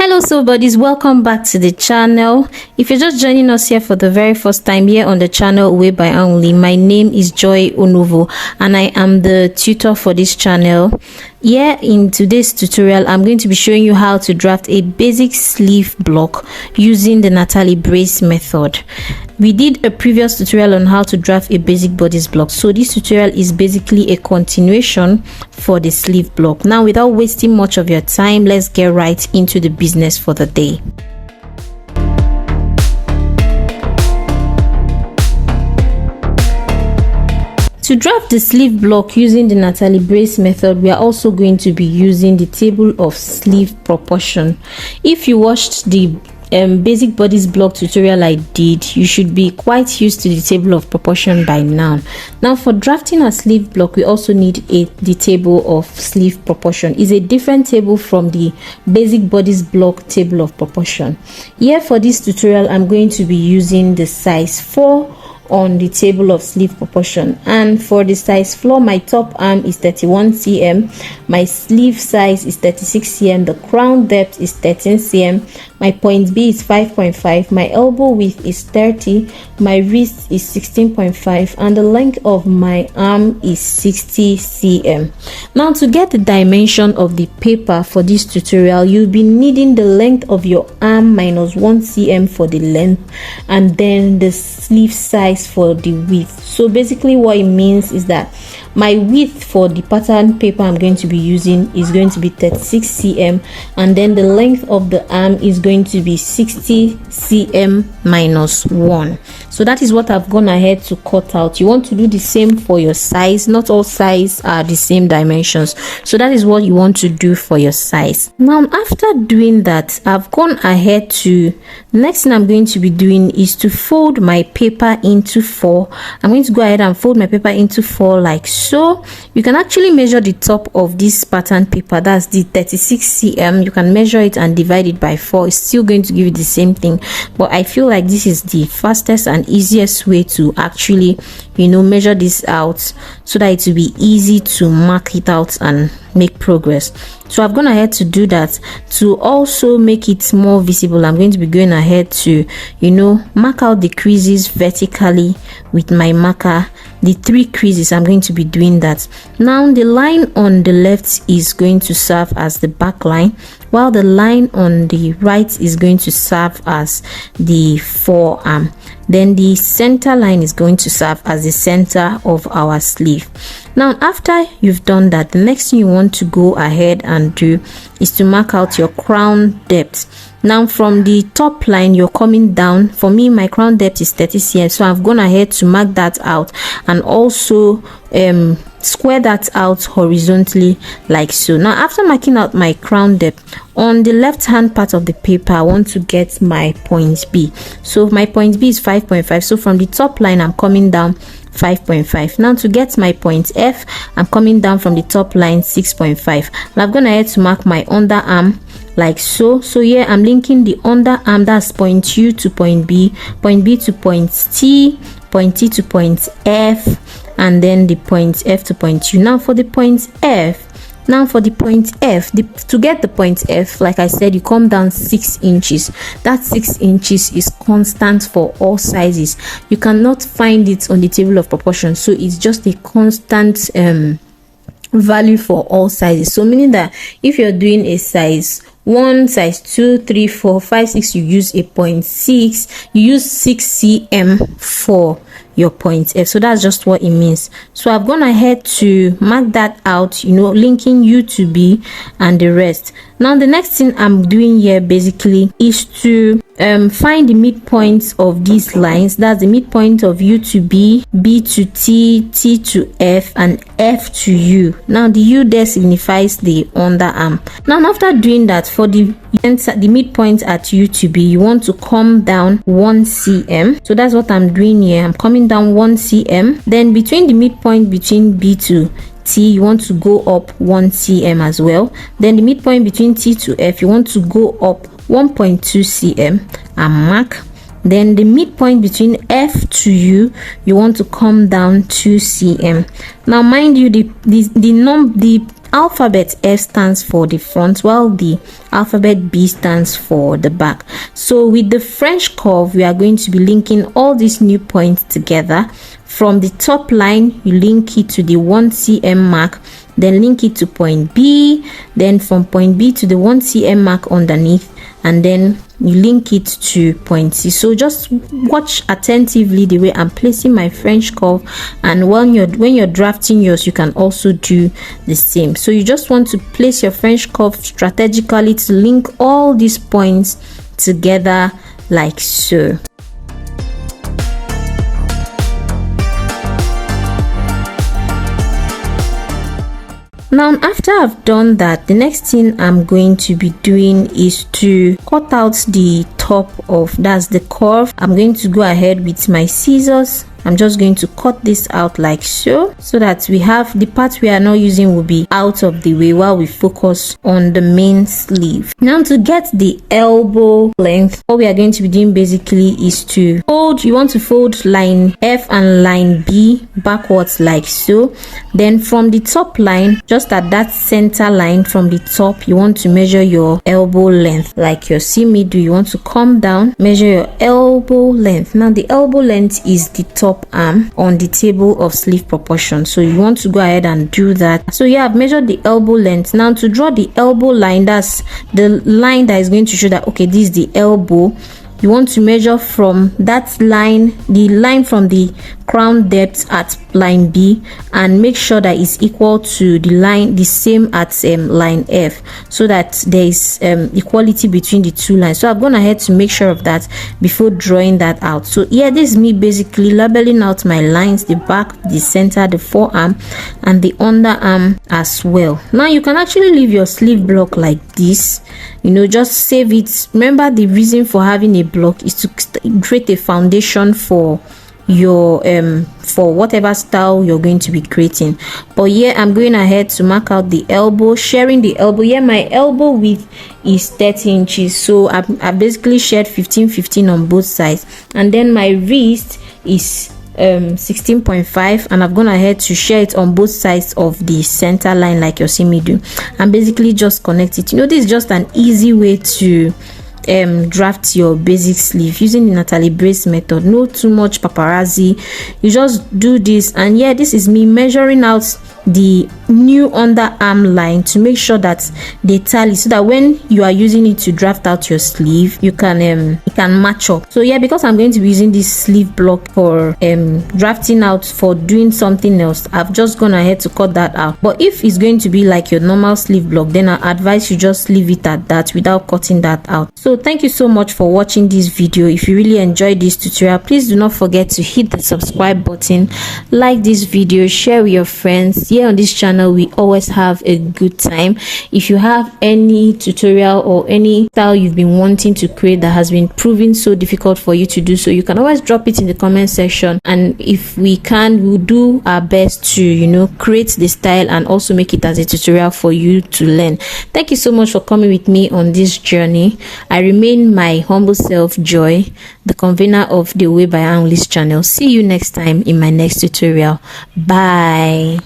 Hello soul buddies, welcome back to the channel. If you're just joining us here for the very first time here on the channel Way by Only, my name is Joy Onovo and I am the tutor for this channel. Here in today's tutorial, I'm going to be showing you how to draft a basic sleeve block using the Natalie Bray method. We did a previous tutorial on how to draft a basic bodice block, so this tutorial is basically a continuation for the sleeve block. Now, without wasting much of your time, let's get right into the business for the day. To draft the sleeve block using the Natalie Bray method, we are also going to be using the table of sleeve proportion. If you watched the basic bodice block tutorial I did, you should be quite used to the table of proportion by now. Now, for drafting a sleeve block, we also need the table of sleeve proportion. It's a different table from the basic bodice block table of proportion. Here for this tutorial, I'm going to be using the size 4 on the table of sleeve proportion, and for the size 4, my top arm is 31 cm, my sleeve size is 36 cm, the crown depth is 13 cm, my point B is 5.5, my elbow width is 30, my wrist is 16.5, and the length of my arm is 60 cm. Now, to get the dimension of the paper for this tutorial, you'll be needing the length of your arm minus 1 cm for the length, and then the sleeve size for the width. So basically what it means is that my width for the pattern paper I'm going to be using is going to be 36 cm, and then the length of the arm is going to be 60 cm minus 1. So that is what I've gone ahead to cut out. You want to do the same for your size. Not all size are the same dimensions, so that is what you want to do for your size. Now, after doing that, I've gone ahead to, the next thing I'm going to be doing is to fold my paper into 4. I'm going to go ahead and fold my paper into 4 like so. You can actually measure the top of this pattern paper, that's the 36 cm. You can measure it and divide it by 4. It's still going to give you the same thing, but I feel like this is the fastest and easiest way to actually, measure this out so that it will be easy to mark it out and make progress. So I've gone ahead to do that. To also make it more visible, I'm going to be going ahead to mark out the creases vertically with my marker. The 3 creases, I'm going to be doing that. Now, the line on the left is going to serve as the back line, while the line on the right is going to serve as the forearm. Then the center line is going to serve as the center of our sleeve. Now, after you've done that, the next thing you want to go ahead and do is to mark out your crown depth. Now, from the top line, you're coming down. For me, my crown depth is 30 cm, so I've gone ahead to mark that out and also square that out horizontally like so. Now, after marking out my crown depth, on the left hand part of the paper, I want to get my point B. So my point B is 5.5. So from the top line, I'm coming down 5.5. Now, to get my point F, I'm coming down from the top line 6.5. Now, I've gone ahead to mark my underarm like so. So here I'm linking the underarm, that's point U to point B to point T to point F, and then the point F to point U. Now for the point F, to get the point F, like I said, you come down 6 inches. That 6 inches is constant for all sizes. You cannot find it on the table of proportion, so it's just a constant value for all sizes. So meaning that if you're doing a size 1, size 2, 3, 4, 5, 6, you use a 0.6, you use 6 cm for your point F. So that's just what it means. So I've gone ahead to mark that out, linking U to B and the rest. Now, the next thing I'm doing here basically is to find the midpoints of these lines. That's the midpoint of U to B, B to T, T to F, and F to U. Now, the U there signifies the underarm. Now, after doing that, for the midpoint at U to B, you want to come down 1 cm. So that's what I'm doing here. I'm coming down 1 cm. Then between the midpoint between B to T, you want to go up 1 cm as well. Then the midpoint between T to F, you want to go up 1.2 cm and mark. Then the midpoint between F to U, you want to come down 2 cm. Now, mind you, the alphabet F stands for the front, while the alphabet B stands for the back. So with the French curve, we are going to be linking all these new points together. From the top line, you link it to the 1 cm mark, then link it to point B, then from point B to the 1 cm mark underneath, and then you link it to point C. So just watch attentively the way I'm placing my French curve, and when you're drafting yours, you can also do the same. So you just want to place your French curve strategically to link all these points together like so. Now, after I've done that, the next thing I'm going to be doing is to cut out the top of, that's the curve. I'm going to go ahead with my scissors. I'm just going to cut this out like so that we have the part we are not using will be out of the way while we focus on the main sleeve. Now, to get the elbow length, what we are going to be doing basically is to fold. You want to fold line F and line B backwards like so. Then from the top line, just at that center line from the top, you want to measure your elbow length like you see me do. You want to come down, measure your elbow length. Now, the elbow length is the top arm on the table of sleeve proportion, so you want to go ahead and do that. So yeah, I've measured the elbow length. Now, to draw the elbow line, that's the line that is going to show that okay, this is the elbow. You want to measure from that line, the line from the crown depth at line B, and make sure that it's equal to the line, the same at line F, so that there is equality between the two lines. So I've gone ahead to make sure of that before drawing that out. So yeah, this is me basically labeling out my lines, the back, the center, the forearm, and the underarm as well. Now, you can actually leave your sleeve block like this, you know, just save it. Remember, the reason for having a block is to create a foundation for your for whatever style you're going to be creating. But yeah, I'm going ahead to mark out the elbow, sharing the elbow. Yeah, my elbow width is 30 inches, so I basically shared 15 on both sides, and then my wrist is 16.5, and I've gone ahead to share it on both sides of the center line like you see me do, and basically just connect it. You know, this is just an easy way to draft your basic sleeve using the Natalie Bray method. No too much paparazzi, you just do this. And yeah, this is me measuring out the new underarm line to make sure that they tally, so that when you are using it to draft out your sleeve, you can match up. So yeah, because I'm going to be using this sleeve block for drafting out for doing something else, I've just gone ahead to cut that out. But if it's going to be like your normal sleeve block, then I advise you just leave it at that without cutting that out. So thank you so much for watching this video. If you really enjoyed this tutorial, please do not forget to hit the subscribe button, like this video, share with your friends. Here on this channel, we always have a good time. If you have any tutorial or any style you've been wanting to create that has been proving so difficult for you to do so, you can always drop it in the comment section, and if we can, we'll do our best to, you know, create the style and also make it as a tutorial for you to learn. Thank you so much for coming with me on this journey. I remain my humble self, Joy, the convener of the Way by Angli's channel. See you next time in my next tutorial. Bye.